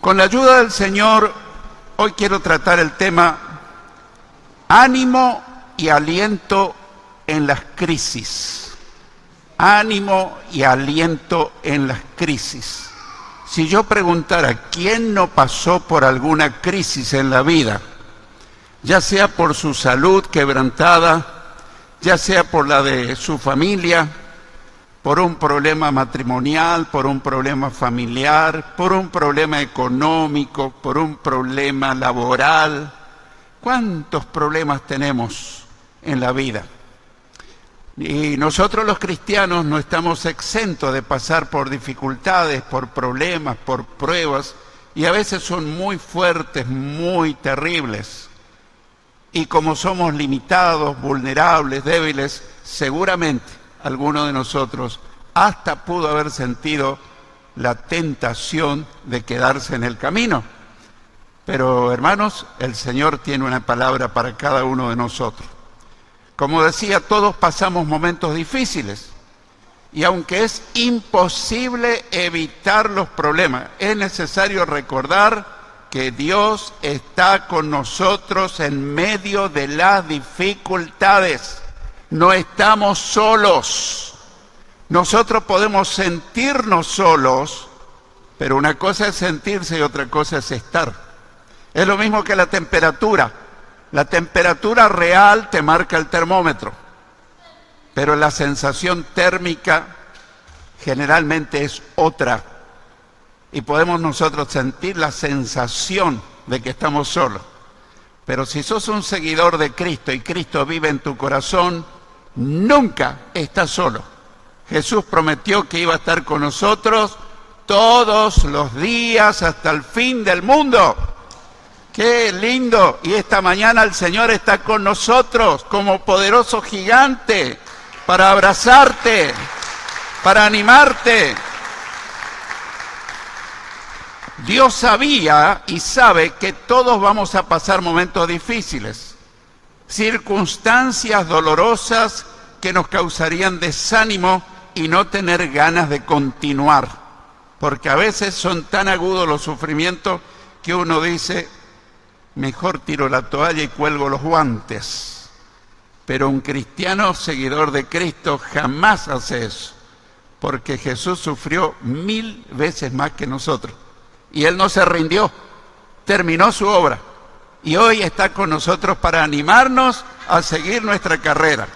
Con la ayuda del Señor, hoy quiero tratar el tema ánimo y aliento en las crisis. Ánimo y aliento en las crisis. Si yo preguntara, ¿quién no pasó por alguna crisis en la vida? Ya sea por su salud quebrantada, ya sea por la de su familia, por un problema matrimonial, por un problema familiar, por un problema económico, por un problema laboral. ¿Cuántos problemas tenemos en la vida? Y nosotros los cristianos no estamos exentos de pasar por dificultades, por problemas, por pruebas, y a veces son muy fuertes, muy terribles. Y como somos limitados, vulnerables, débiles, seguramente alguno de nosotros hasta pudo haber sentido la tentación de quedarse en el camino. Pero, hermanos, el Señor tiene una palabra para cada uno de nosotros. Como decía, todos pasamos momentos difíciles. Y aunque es imposible evitar los problemas, es necesario recordar que Dios está con nosotros en medio de las dificultades. No estamos solos. Nosotros podemos sentirnos solos, pero una cosa es sentirse y otra cosa es estar. Es lo mismo que la temperatura. La temperatura real te marca el termómetro, pero la sensación térmica generalmente es otra. Y podemos nosotros sentir la sensación de que estamos solos. Pero si sos un seguidor de Cristo y Cristo vive en tu corazón, nunca estás solo. Jesús prometió que iba a estar con nosotros todos los días hasta el fin del mundo. ¡Qué lindo! Y esta mañana el Señor está con nosotros como poderoso gigante para abrazarte, para animarte. Dios sabía y sabe que todos vamos a pasar momentos difíciles, circunstancias dolorosas que nos causarían desánimo y no tener ganas de continuar, porque a veces son tan agudos los sufrimientos que uno dice, mejor tiro la toalla y cuelgo los guantes. Pero un cristiano seguidor de Cristo jamás hace eso, porque Jesús sufrió 1000 veces más que nosotros. Y Él no se rindió, terminó su obra. Y hoy está con nosotros para animarnos a seguir nuestra carrera.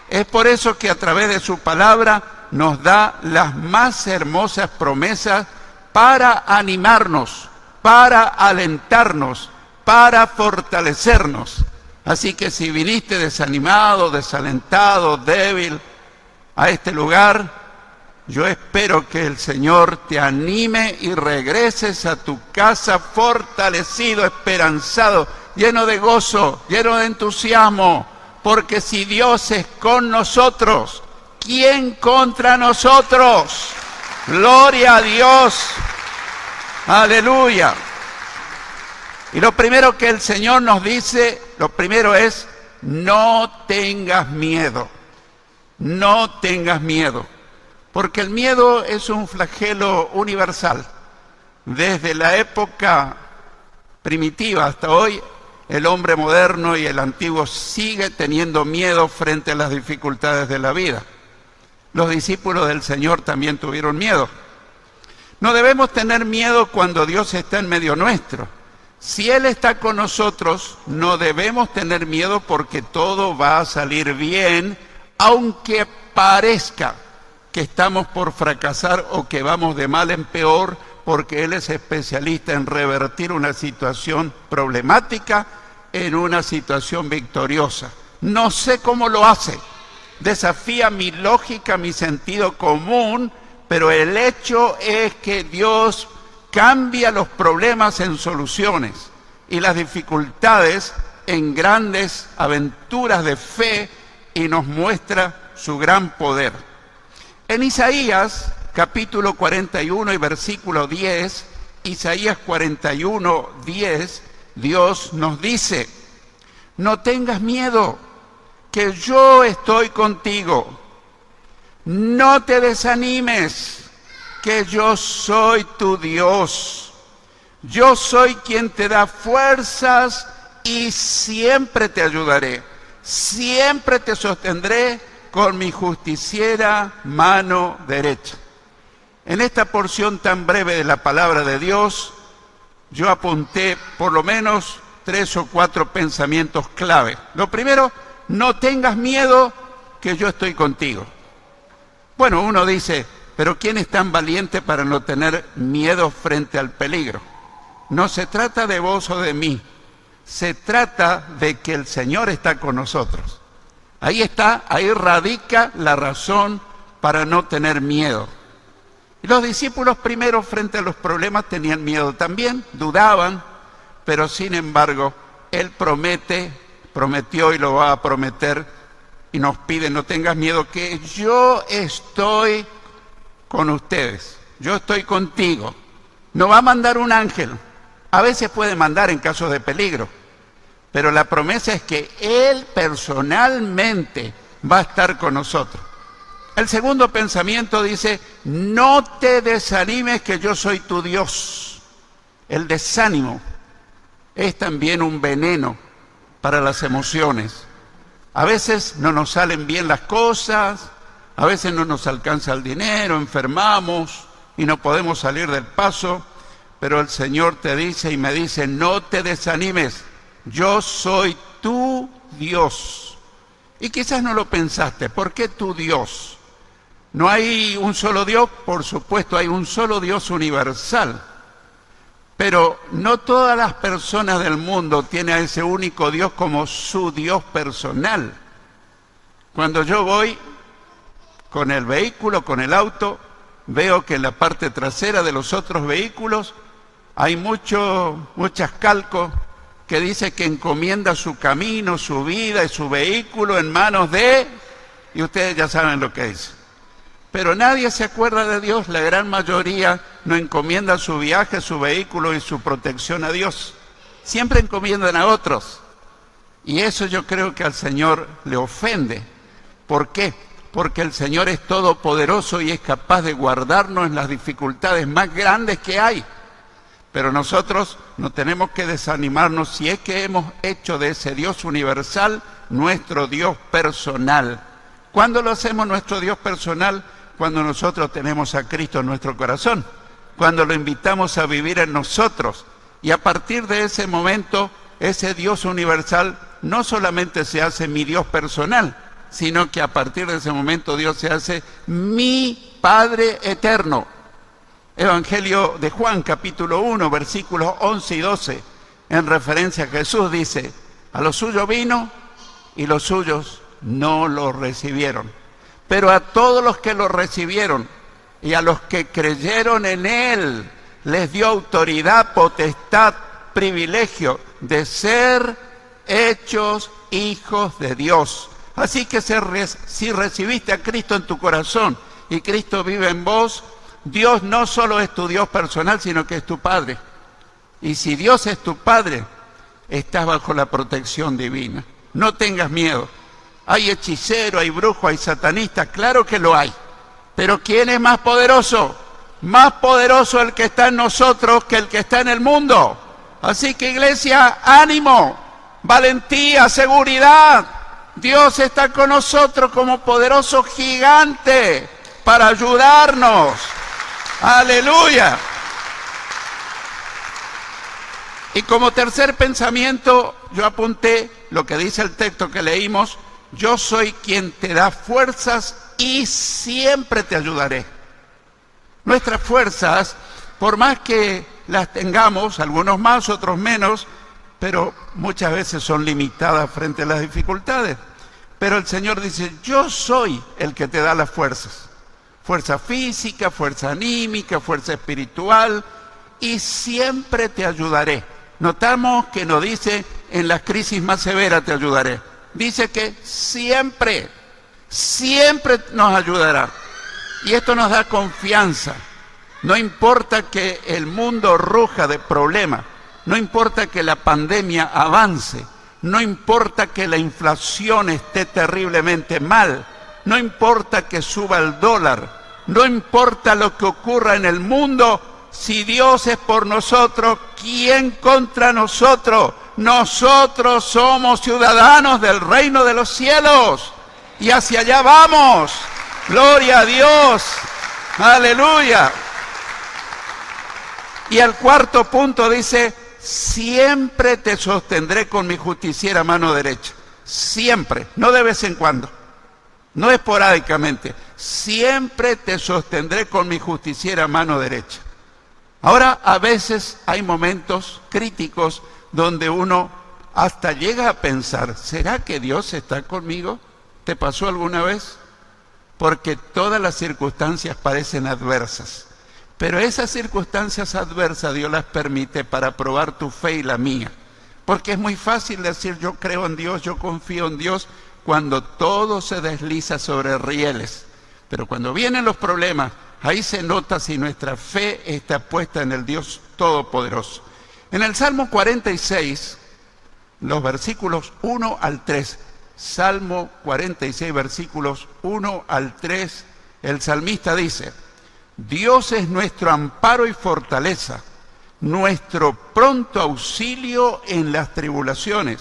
Es por eso que a través de su palabra nos da las más hermosas promesas para animarnos, para alentarnos, para fortalecernos. Así que si viniste desanimado, desalentado, débil a este lugar, yo espero que el Señor te anime y regreses a tu casa fortalecido, esperanzado, lleno de gozo, lleno de entusiasmo, porque si Dios es con nosotros, ¿quién contra nosotros? ¡Gloria a Dios! ¡Aleluya! Y lo primero que el Señor nos dice, lo primero es, no tengas miedo, no tengas miedo. Porque el miedo es un flagelo universal. Desde la época primitiva hasta hoy, el hombre moderno y el antiguo sigue teniendo miedo frente a las dificultades de la vida. Los discípulos del Señor también tuvieron miedo. No debemos tener miedo cuando Dios está en medio nuestro. Si Él está con nosotros, no debemos tener miedo porque todo va a salir bien, aunque parezca que estamos por fracasar o que vamos de mal en peor, porque Él es especialista en revertir una situación problemática en una situación victoriosa. No sé cómo lo hace, desafía mi lógica, mi sentido común, pero el hecho es que Dios cambia los problemas en soluciones y las dificultades en grandes aventuras de fe y nos muestra su gran poder. En Isaías, capítulo 41 y versículo 10, Isaías 41, 10, Dios nos dice, no tengas miedo, que yo estoy contigo. No te desanimes, que yo soy tu Dios. Yo soy quien te da fuerzas y siempre te ayudaré. Siempre te sostendré con mi justiciera mano derecha. En esta porción tan breve de la palabra de Dios, yo apunté por lo menos 3 o 4 pensamientos clave. Lo primero, no tengas miedo que yo estoy contigo. Bueno, uno dice, pero ¿quién es tan valiente para no tener miedo frente al peligro? No se trata de vos o de mí, se trata de que el Señor está con nosotros. Ahí está, ahí radica la razón para no tener miedo. Y los discípulos primero frente a los problemas tenían miedo también, dudaban, pero sin embargo, Él prometió y lo va a prometer y nos pide, no tengas miedo, que yo estoy con ustedes, yo estoy contigo. No va a mandar un ángel, a veces puede mandar en casos de peligro, pero la promesa es que Él personalmente va a estar con nosotros. El segundo pensamiento dice, no te desanimes que yo soy tu Dios. El desánimo es también un veneno para las emociones. A veces no nos salen bien las cosas, a veces no nos alcanza el dinero, enfermamos y no podemos salir del paso, pero el Señor te dice y me dice, no te desanimes, yo soy tu Dios. Y quizás no lo pensaste, ¿por qué tu Dios? ¿No hay un solo Dios? Por supuesto, hay un solo Dios universal. Pero no todas las personas del mundo tienen a ese único Dios como su Dios personal. Cuando yo voy con el vehículo, con el auto, veo que en la parte trasera de los otros vehículos hay muchas calcos que dice que encomienda su camino, su vida y su vehículo en manos de... Y ustedes ya saben lo que dice. Pero nadie se acuerda de Dios, la gran mayoría no encomienda su viaje, su vehículo y su protección a Dios. Siempre encomiendan a otros. Y eso yo creo que al Señor le ofende. ¿Por qué? Porque el Señor es todopoderoso y es capaz de guardarnos en las dificultades más grandes que hay. Pero nosotros no tenemos que desanimarnos si es que hemos hecho de ese Dios universal nuestro Dios personal. ¿Cuándo lo hacemos nuestro Dios personal? Cuando nosotros tenemos a Cristo en nuestro corazón, cuando lo invitamos a vivir en nosotros. Y a partir de ese momento, ese Dios universal no solamente se hace mi Dios personal, sino que a partir de ese momento Dios se hace mi Padre eterno. Evangelio de Juan, capítulo 1, versículos 11 y 12, en referencia a Jesús, dice, a los suyos vino y los suyos no lo recibieron. Pero a todos los que lo recibieron y a los que creyeron en Él, les dio autoridad, potestad, privilegio de ser hechos hijos de Dios. Así que si recibiste a Cristo en tu corazón y Cristo vive en vos, Dios no solo es tu Dios personal, sino que es tu Padre. Y si Dios es tu Padre, estás bajo la protección divina. No tengas miedo. Hay hechicero, hay brujo, hay satanista, claro que lo hay. Pero ¿quién es más poderoso? Más poderoso el que está en nosotros que el que está en el mundo. Así que, iglesia, ánimo, valentía, seguridad. Dios está con nosotros como poderoso gigante para ayudarnos. ¡Aleluya! Y como tercer pensamiento, yo apunté lo que dice el texto que leímos, yo soy quien te da fuerzas y siempre te ayudaré. Nuestras fuerzas, por más que las tengamos, algunos más, otros menos, pero muchas veces son limitadas frente a las dificultades. Pero el Señor dice, yo soy el que te da las fuerzas. Fuerza física, fuerza anímica, fuerza espiritual, y siempre te ayudaré. Notamos que no dice, en las crisis más severas te ayudaré. Dice que siempre nos ayudará. Y esto nos da confianza. No importa que el mundo ruja de problemas, no importa que la pandemia avance, no importa que la inflación esté terriblemente mal, no importa que suba el dólar, no importa lo que ocurra en el mundo, Si Dios es por nosotros, ¿quién contra nosotros? Nosotros somos ciudadanos del reino de los cielos y hacia allá vamos. Gloria a Dios. Aleluya. Y el cuarto punto dice, siempre te sostendré con mi justiciera mano derecha. Siempre, no de vez en cuando, no esporádicamente. Siempre te sostendré con mi justiciera mano derecha. Ahora, a veces hay momentos críticos donde uno hasta llega a pensar, ¿será que Dios está conmigo? ¿Te pasó alguna vez? Porque todas las circunstancias parecen adversas. Pero esas circunstancias adversas Dios las permite para probar tu fe y la mía. Porque es muy fácil decir yo creo en Dios, yo confío en Dios, cuando todo se desliza sobre rieles. Pero cuando vienen los problemas, ahí se nota si nuestra fe está puesta en el Dios Todopoderoso. En el Salmo 46, los versículos 1 al 3, Salmo 46, versículos 1 al 3, el salmista dice, Dios es nuestro amparo y fortaleza, nuestro pronto auxilio en las tribulaciones.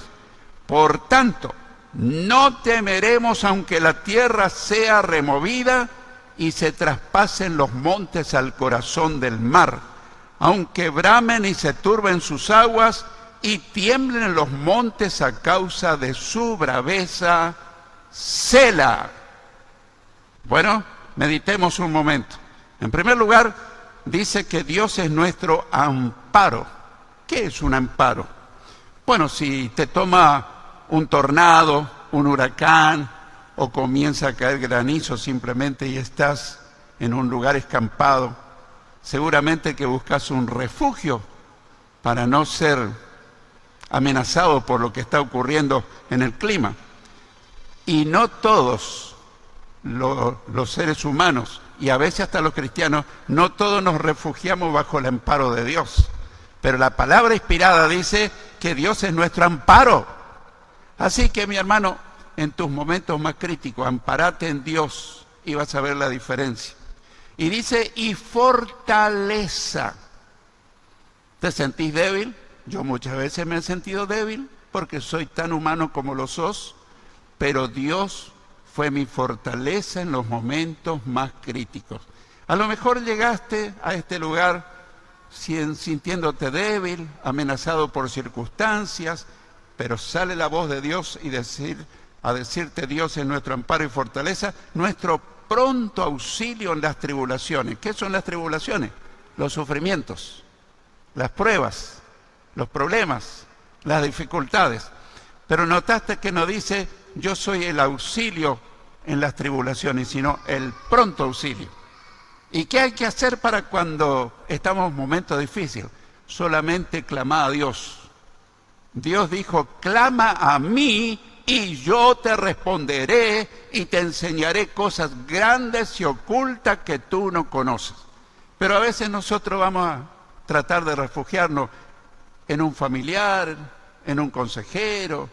Por tanto, no temeremos aunque la tierra sea removida y se traspasen los montes al corazón del mar, aunque bramen y se turben sus aguas y tiemblen los montes a causa de su braveza. Selah. Bueno, meditemos un momento. En primer lugar, dice que Dios es nuestro amparo. ¿Qué es un amparo? Bueno, si te toma un tornado, un huracán, o comienza a caer granizo simplemente y estás en un lugar escampado, seguramente que buscas un refugio para no ser amenazado por lo que está ocurriendo en el clima. Y no todos los seres humanos, y a veces hasta los cristianos, no todos nos refugiamos bajo el amparo de Dios. Pero la palabra inspirada dice que Dios es nuestro amparo. Así que, mi hermano, en tus momentos más críticos, amparate en Dios y vas a ver la diferencia. Y dice, y fortaleza. ¿Te sentís débil? Yo muchas veces me he sentido débil porque soy tan humano como lo sos, pero Dios fue mi fortaleza en los momentos más críticos. A lo mejor llegaste a este lugar sintiéndote débil, amenazado por circunstancias, pero sale la voz de Dios a decirte Dios es nuestro amparo y fortaleza, nuestro pronto auxilio en las tribulaciones. ¿Qué son las tribulaciones? Los sufrimientos, las pruebas, los problemas, las dificultades. Pero notaste que no dice yo soy el auxilio en las tribulaciones, sino el pronto auxilio. ¿Y qué hay que hacer para cuando estamos en momentos difíciles? Solamente clamar a Dios. Dios dijo, clama a mí y yo te responderé y te enseñaré cosas grandes y ocultas que tú no conoces. Pero a veces nosotros vamos a tratar de refugiarnos en un familiar, en un consejero,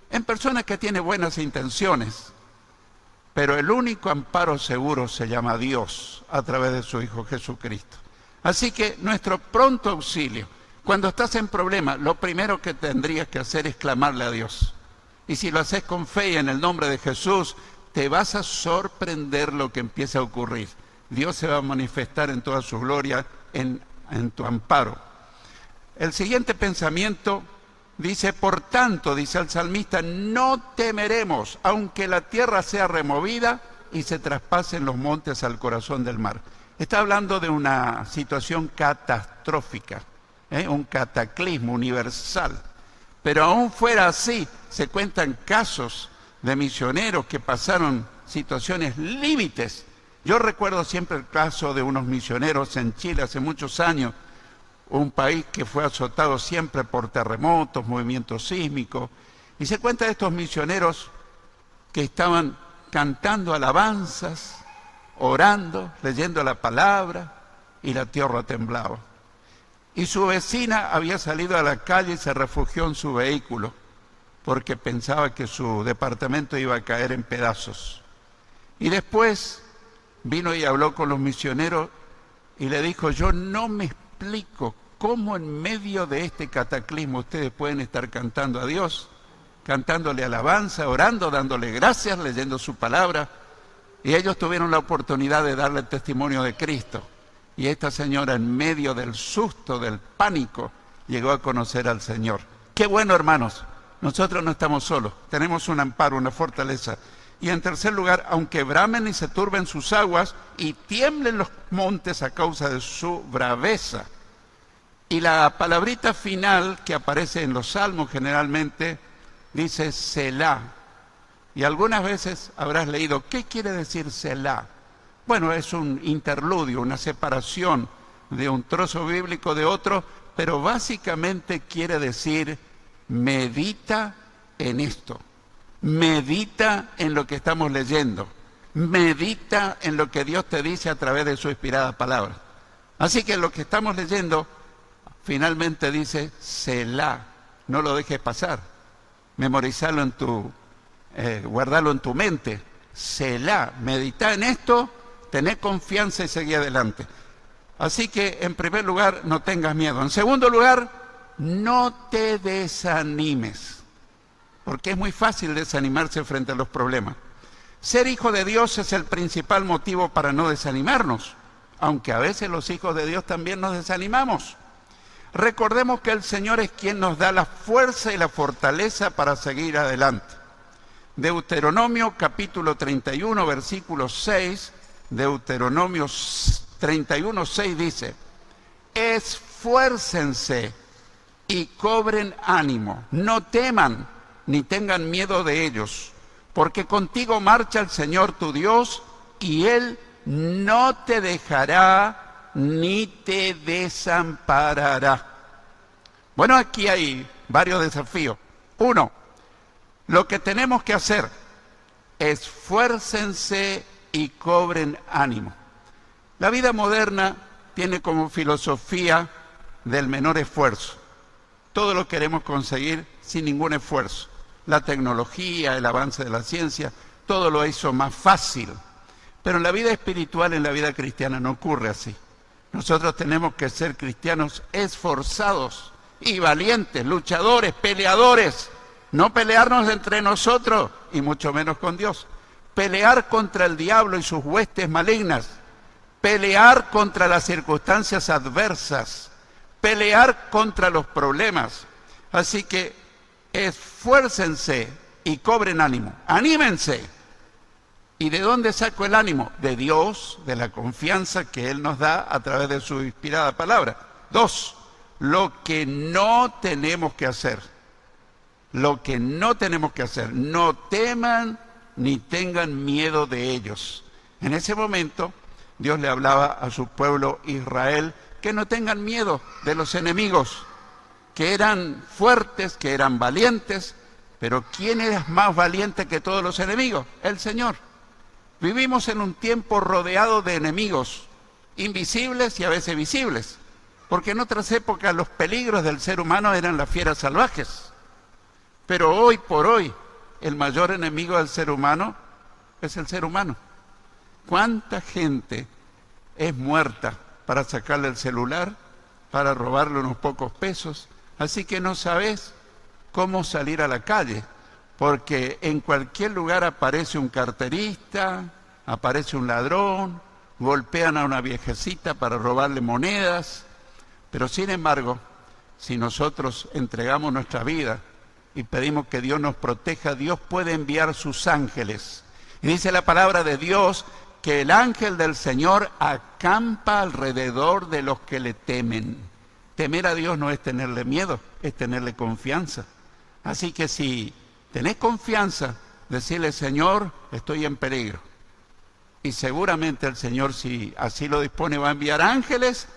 en personas que tienen buenas intenciones. Pero el único amparo seguro se llama Dios a través de su Hijo Jesucristo. Así que nuestro pronto auxilio, cuando estás en problemas, lo primero que tendrías que hacer es clamarle a Dios. Y si lo haces con fe y en el nombre de Jesús, te vas a sorprender lo que empieza a ocurrir. Dios se va a manifestar en toda su gloria en tu amparo. El siguiente pensamiento dice, por tanto, dice el salmista, no temeremos, aunque la tierra sea removida y se traspasen los montes al corazón del mar. Está hablando de una situación catastrófica, un cataclismo universal. Pero aún fuera así, se cuentan casos de misioneros que pasaron situaciones límites. Yo recuerdo siempre el caso de unos misioneros en Chile hace muchos años, un país que fue azotado siempre por terremotos, movimientos sísmicos, y se cuenta de estos misioneros que estaban cantando alabanzas, orando, leyendo la palabra, y la tierra temblaba. Y su vecina había salido a la calle y se refugió en su vehículo, porque pensaba que su departamento iba a caer en pedazos. Y después vino y habló con los misioneros y le dijo, yo no me explico cómo en medio de este cataclismo ustedes pueden estar cantando a Dios, cantándole alabanza, orando, dándole gracias, leyendo su palabra. Y ellos tuvieron la oportunidad de darle el testimonio de Cristo. Y esta señora, en medio del susto, del pánico, llegó a conocer al Señor. ¡Qué bueno, hermanos! Nosotros no estamos solos, tenemos un amparo, una fortaleza. Y en tercer lugar, aunque bramen y se turben sus aguas y tiemblen los montes a causa de su braveza. Y la palabrita final que aparece en los salmos generalmente dice Selah. Y algunas veces habrás leído, ¿qué quiere decir Selah? Bueno, es un interludio, una separación de un trozo bíblico de otro, pero básicamente quiere decir, medita en esto, medita en lo que estamos leyendo, medita en lo que Dios te dice a través de su inspirada palabra. Así que lo que estamos leyendo finalmente dice Selah, no lo dejes pasar, memorizarlo en guardarlo en tu mente, Selah, medita en esto, tené confianza y seguí adelante. Así que, en primer lugar, no tengas miedo. En segundo lugar, no te desanimes, porque es muy fácil desanimarse frente a los problemas. Ser hijo de Dios es el principal motivo para no desanimarnos, aunque a veces los hijos de Dios también nos desanimamos. Recordemos que el Señor es quien nos da la fuerza y la fortaleza para seguir adelante. Deuteronomio capítulo 31, versículo 6, Deuteronomio 31, 6 dice, esfuércense y cobren ánimo, no teman ni tengan miedo de ellos, porque contigo marcha el Señor tu Dios y Él no te dejará ni te desamparará. Bueno, aquí hay varios desafíos. Uno, lo que tenemos que hacer, esfuércense y cobren ánimo. La vida moderna tiene como filosofía del menor esfuerzo. Todo lo queremos conseguir sin ningún esfuerzo. La tecnología, el avance de la ciencia, todo lo hizo más fácil. Pero en la vida espiritual, en la vida cristiana, no ocurre así. Nosotros tenemos que ser cristianos esforzados y valientes, luchadores, peleadores. No pelearnos entre nosotros y mucho menos con Dios. Pelear contra el diablo y sus huestes malignas. Pelear contra las circunstancias adversas. Pelear contra los problemas. Así que esfuércense y cobren ánimo. ¡Anímense! ¿Y de dónde saco el ánimo? De Dios, de la confianza que Él nos da a través de su inspirada palabra. Dos, lo que no tenemos que hacer. Lo que no tenemos que hacer. No teman ni tengan miedo de ellos. En ese momento, Dios le hablaba a su pueblo Israel que no tengan miedo de los enemigos, que eran fuertes, que eran valientes, pero ¿quién es más valiente que todos los enemigos? El Señor. Vivimos en un tiempo rodeado de enemigos, invisibles y a veces visibles, porque en otras épocas los peligros del ser humano eran las fieras salvajes. Pero hoy por hoy, el mayor enemigo del ser humano es el ser humano. ¿Cuánta gente es muerta para sacarle el celular, para robarle unos pocos pesos? Así que no sabes cómo salir a la calle, porque en cualquier lugar aparece un carterista, aparece un ladrón, golpean a una viejecita para robarle monedas. Pero sin embargo, si nosotros entregamos nuestra vida y pedimos que Dios nos proteja, Dios puede enviar sus ángeles. Y dice la palabra de Dios que el ángel del Señor acampa alrededor de los que le temen. Temer a Dios no es tenerle miedo, es tenerle confianza. Así que si tenés confianza, decirle, Señor, estoy en peligro. Y seguramente el Señor, si así lo dispone, va a enviar ángeles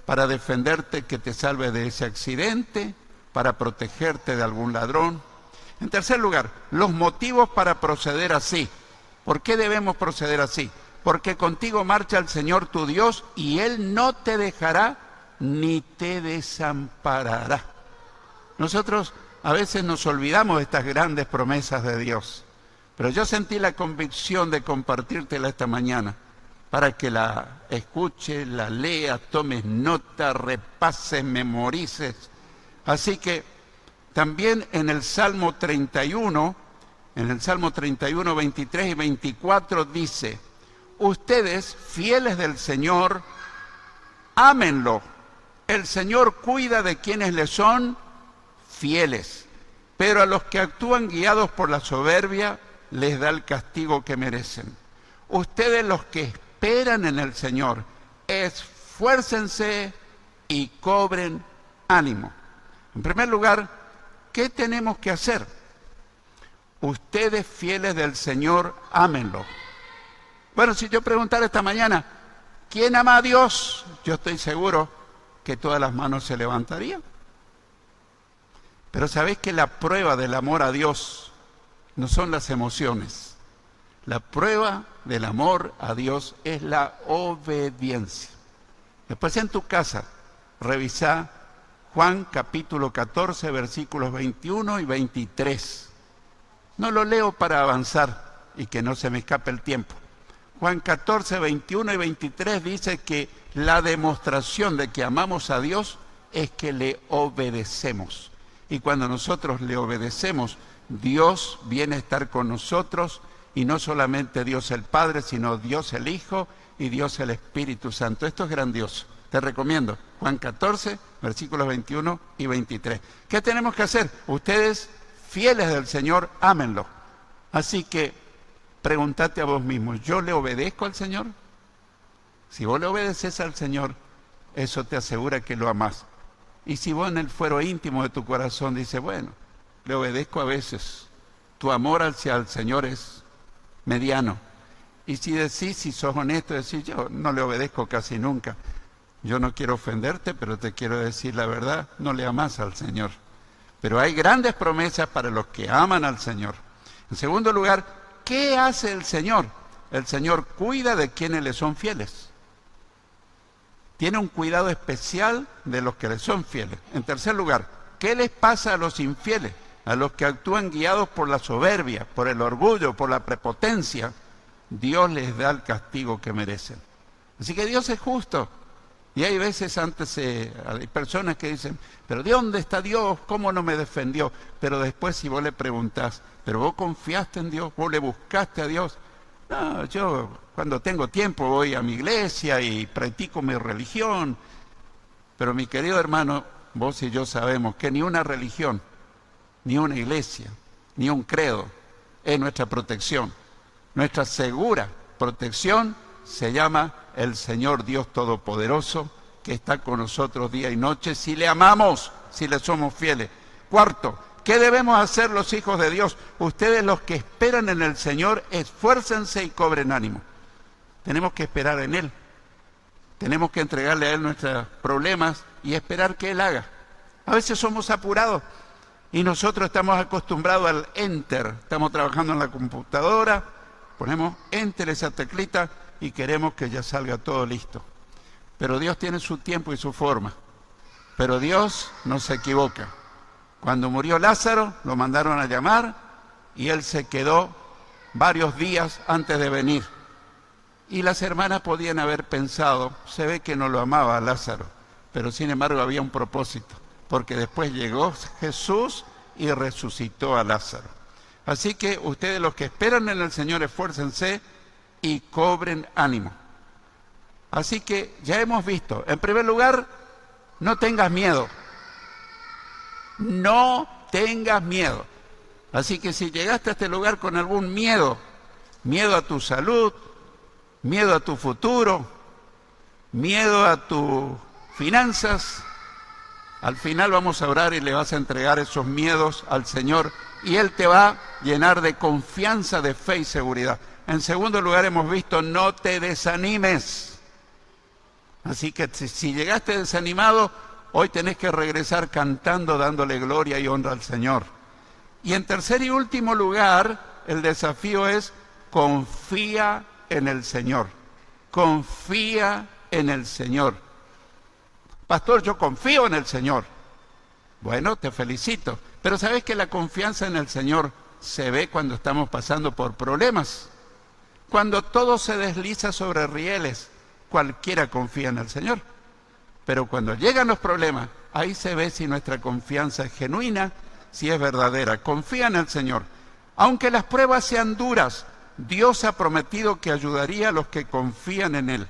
para defenderte, que te salve de ese accidente, para protegerte de algún ladrón. En tercer lugar, los motivos para proceder así. ¿Por qué debemos proceder así? Porque contigo marcha el Señor tu Dios y Él no te dejará ni te desamparará. Nosotros a veces nos olvidamos de estas grandes promesas de Dios, pero yo sentí la convicción de compartírtela esta mañana, para que la escuches, la leas, tomes nota, repases, memorices. Así que también en el Salmo 31, 23 y 24 dice: ustedes, fieles del Señor, ámenlo. El Señor cuida de quienes le son fieles, pero a los que actúan guiados por la soberbia les da el castigo que merecen. Ustedes, los que esperan en el Señor, esfuércense y cobren ánimo. En primer lugar, ¿qué tenemos que hacer? Ustedes, fieles del Señor, ámenlo. Bueno, si yo preguntara esta mañana, ¿quién ama a Dios? Yo estoy seguro que todas las manos se levantarían. Pero ¿sabéis que la prueba del amor a Dios no son las emociones? La prueba del amor a Dios es la obediencia. Después en tu casa, revisá Juan capítulo 14, versículos 21 y 23. No lo leo para avanzar y que no se me escape el tiempo. Juan 14, 21 y 23 dice que la demostración de que amamos a Dios es que le obedecemos. Y cuando nosotros le obedecemos, Dios viene a estar con nosotros, y no solamente Dios el Padre, sino Dios el Hijo y Dios el Espíritu Santo. Esto es grandioso. Te recomiendo Juan 14, versículos 21 y 23. ¿Qué tenemos que hacer? Ustedes, fieles del Señor, ámenlo. Así que pregúntate a vos mismo, ¿yo le obedezco al Señor? Si vos le obedeces al Señor, eso te asegura que lo amás. Y si vos en el fuero íntimo de tu corazón dices, bueno, le obedezco a veces, tu amor hacia el Señor es mediano. Y si decís, si sos honesto, decís, yo no le obedezco casi nunca. Yo no quiero ofenderte, pero te quiero decir la verdad, no le amás al Señor. Pero hay grandes promesas para los que aman al Señor. En segundo lugar, ¿qué hace el Señor? El Señor cuida de quienes le son fieles. Tiene un cuidado especial de los que le son fieles. En tercer lugar, ¿qué les pasa a los infieles? A los que actúan guiados por la soberbia, por el orgullo, por la prepotencia. Dios les da el castigo que merecen. Así que Dios es justo. Y hay veces hay personas que dicen, pero ¿de dónde está Dios? ¿Cómo no me defendió? Pero después si vos le preguntás, ¿pero vos confiaste en Dios? ¿Vos le buscaste a Dios? No, yo cuando tengo tiempo voy a mi iglesia y practico mi religión. Pero mi querido hermano, vos y yo sabemos que ni una religión, ni una iglesia, ni un credo es nuestra protección. Nuestra segura protección se llama el Señor Dios Todopoderoso, que está con nosotros día y noche, si le amamos, si le somos fieles. Cuarto, ¿qué debemos hacer los hijos de Dios? Ustedes, los que esperan en el Señor, esfuércense y cobren ánimo. Tenemos que esperar en Él. Tenemos que entregarle a Él nuestros problemas y esperar que Él haga. A veces somos apurados y nosotros estamos acostumbrados al enter. Estamos trabajando en la computadora, ponemos enter, esa teclita, y queremos que ya salga todo listo. Pero Dios tiene su tiempo y su forma. Pero Dios no se equivoca. Cuando murió Lázaro, lo mandaron a llamar y él se quedó varios días antes de venir. Y las hermanas podían haber pensado, se ve que no lo amaba a Lázaro, pero sin embargo había un propósito, porque después llegó Jesús y resucitó a Lázaro. Así que ustedes, los que esperan en el Señor, esfuércense y cobren ánimo. Así que ya hemos visto, en primer lugar, no tengas miedo. No tengas miedo. Así que si llegaste a este lugar con algún miedo, miedo a tu salud, miedo a tu futuro, miedo a tus finanzas, al final vamos a orar y le vas a entregar esos miedos al Señor y Él te va a llenar de confianza, de fe y seguridad. En segundo lugar hemos visto, no te desanimes. Así que si llegaste desanimado, hoy tenés que regresar cantando, dándole gloria y honra al Señor. Y en tercer y último lugar, el desafío es, confía en el Señor. Confía en el Señor. Pastor, yo confío en el Señor. Bueno, te felicito. Pero ¿sabes que la confianza en el Señor se ve cuando estamos pasando por problemas? Cuando todo se desliza sobre rieles, cualquiera confía en el Señor. Pero cuando llegan los problemas, ahí se ve si nuestra confianza es genuina, si es verdadera. Confía en el Señor. Aunque las pruebas sean duras, Dios ha prometido que ayudaría a los que confían en Él.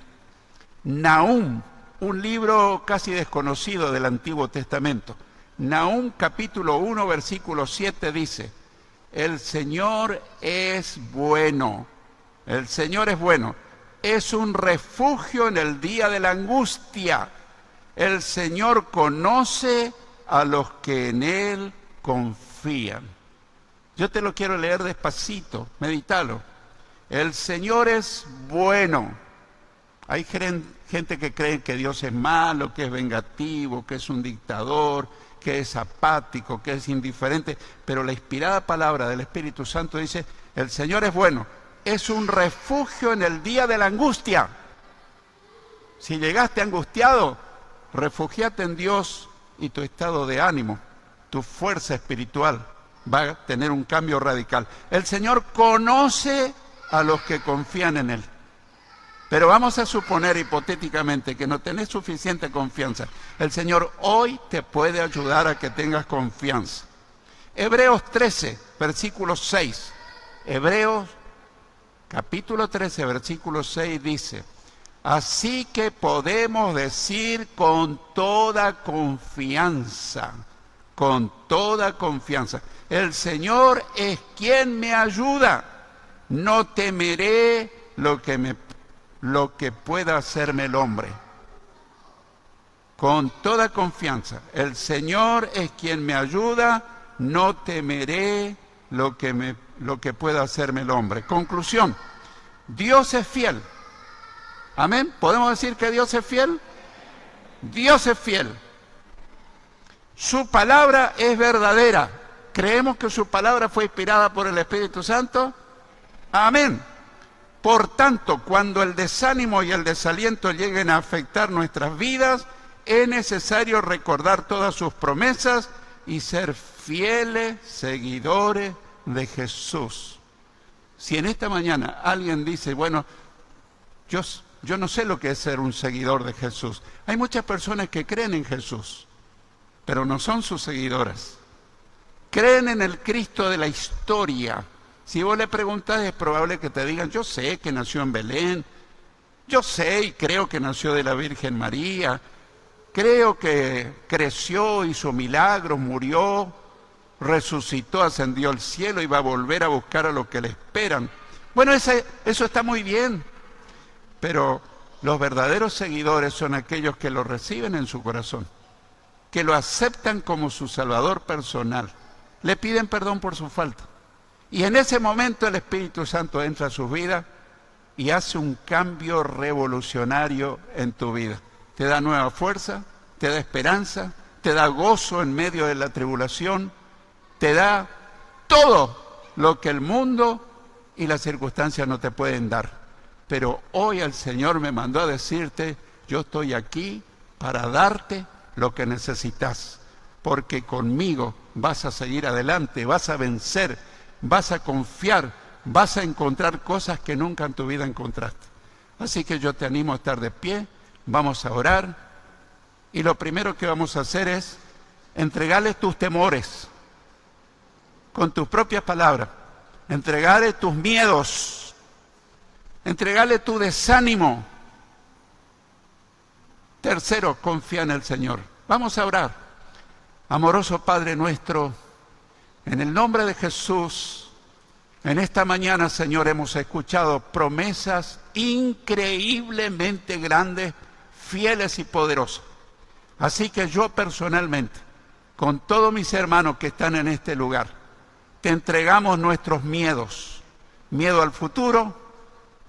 Nahum, un libro casi desconocido del Antiguo Testamento. Nahum capítulo 1, versículo 7 dice: el Señor es bueno, el Señor es bueno, es un refugio en el día de la angustia. El Señor conoce a los que en Él confían. Yo te lo quiero leer despacito, medítalo. El Señor es bueno. Hay gente que cree que Dios es malo, que es vengativo, que es un dictador, que es apático, que es indiferente, pero la inspirada palabra del Espíritu Santo dice: el Señor es bueno, es un refugio en el día de la angustia. Si llegaste angustiado, refúgiate en Dios y tu estado de ánimo, tu fuerza espiritual va a tener un cambio radical. El Señor conoce a los que confían en Él. Pero vamos a suponer hipotéticamente que no tenés suficiente confianza. El Señor hoy te puede ayudar a que tengas confianza. Hebreos 13, versículo 6. Hebreos capítulo 13, versículo 6 dice: así que podemos decir con toda confianza, el Señor es quien me ayuda, no temeré lo que pueda hacerme el hombre. Con toda confianza, el Señor es quien me ayuda, no temeré lo que pueda hacerme el hombre. Conclusión: Dios es fiel. Amén. ¿Podemos decir que Dios es fiel? Dios es fiel. Su palabra es verdadera. ¿Creemos que su palabra fue inspirada por el Espíritu Santo? Amén. Por tanto, cuando el desánimo y el desaliento lleguen a afectar nuestras vidas, es necesario recordar todas sus promesas y ser fieles seguidores de Jesús. Si en esta mañana alguien dice: bueno, yo no sé lo que es ser un seguidor de Jesús. Hay muchas personas que creen en Jesús, pero no son sus seguidoras. Creen en el Cristo de la historia. Si vos le preguntás, es probable que te digan: yo sé que nació en Belén, yo sé y creo que nació de la Virgen María, creo que creció, hizo milagros, murió, resucitó, ascendió al cielo y va a volver a buscar a los que le esperan. Bueno, eso está muy bien, pero los verdaderos seguidores son aquellos que lo reciben en su corazón, que lo aceptan como su Salvador personal, le piden perdón por su falta. Y en ese momento el Espíritu Santo entra a sus vidas y hace un cambio revolucionario en tu vida. Te da nueva fuerza, te da esperanza, te da gozo en medio de la tribulación, te da todo lo que el mundo y las circunstancias no te pueden dar. Pero hoy el Señor me mandó a decirte: yo estoy aquí para darte lo que necesitas, porque conmigo vas a seguir adelante, vas a vencer, vas a confiar, vas a encontrar cosas que nunca en tu vida encontraste. Así que yo te animo a estar de pie, vamos a orar, y lo primero que vamos a hacer es entregarle tus temores, con tus propias palabras, entregarle tus miedos, entregarle tu desánimo. Tercero, confía en el Señor. Vamos a orar. Amoroso Padre nuestro, en el nombre de Jesús, en esta mañana, Señor, hemos escuchado promesas increíblemente grandes, fieles y poderosas. Así que yo personalmente, con todos mis hermanos que están en este lugar, te entregamos nuestros miedos. Miedo al futuro,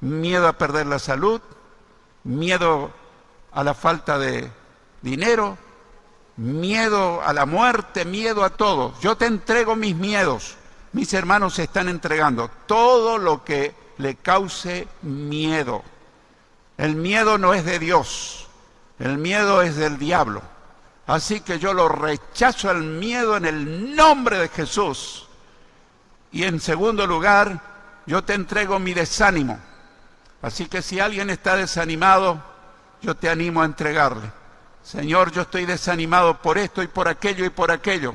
miedo a perder la salud, miedo a la falta de dinero, miedo a la muerte, miedo a todo. Yo te entrego mis miedos. Mis hermanos se están entregando todo lo que le cause miedo. El miedo no es de Dios, el miedo es del diablo. Así que yo lo rechazo al miedo en el nombre de Jesús. Y en segundo lugar, yo te entrego mi desánimo. Así que si alguien está desanimado, yo te animo a entregarle. Señor, yo estoy desanimado por esto y por aquello y por aquello.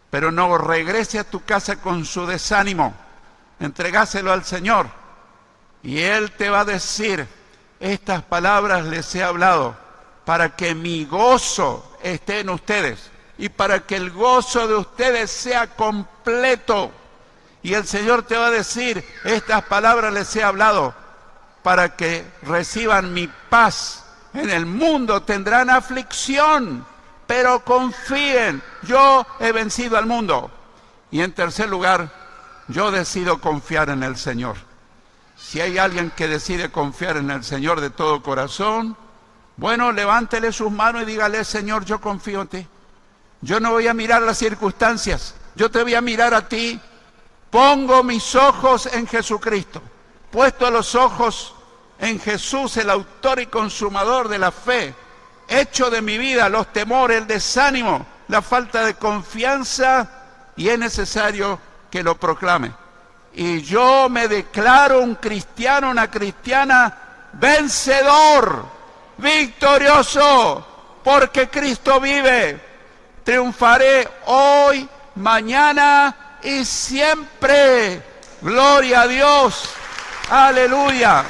Pero no regrese a tu casa con su desánimo. Entregáselo al Señor. Y Él te va a decir, estas palabras les he hablado para que mi gozo esté en ustedes y para que el gozo de ustedes sea completo. Y el Señor te va a decir, estas palabras les he hablado para que reciban mi paz. En el mundo tendrán aflicción, pero confíen, yo he vencido al mundo. Y en tercer lugar, yo decido confiar en el Señor. Si hay alguien que decide confiar en el Señor de todo corazón, bueno, levántele sus manos y dígale, Señor, yo confío en ti. Yo no voy a mirar las circunstancias, yo te voy a mirar a ti. Pongo mis ojos en Jesucristo, puesto los ojos en Jesús, el autor y consumador de la fe. Echo de mi vida los temores, el desánimo, la falta de confianza, y es necesario que lo proclame. Y yo me declaro un cristiano, una cristiana vencedor, victorioso, porque Cristo vive. Triunfaré hoy, mañana y siempre. Gloria a Dios. Aleluya.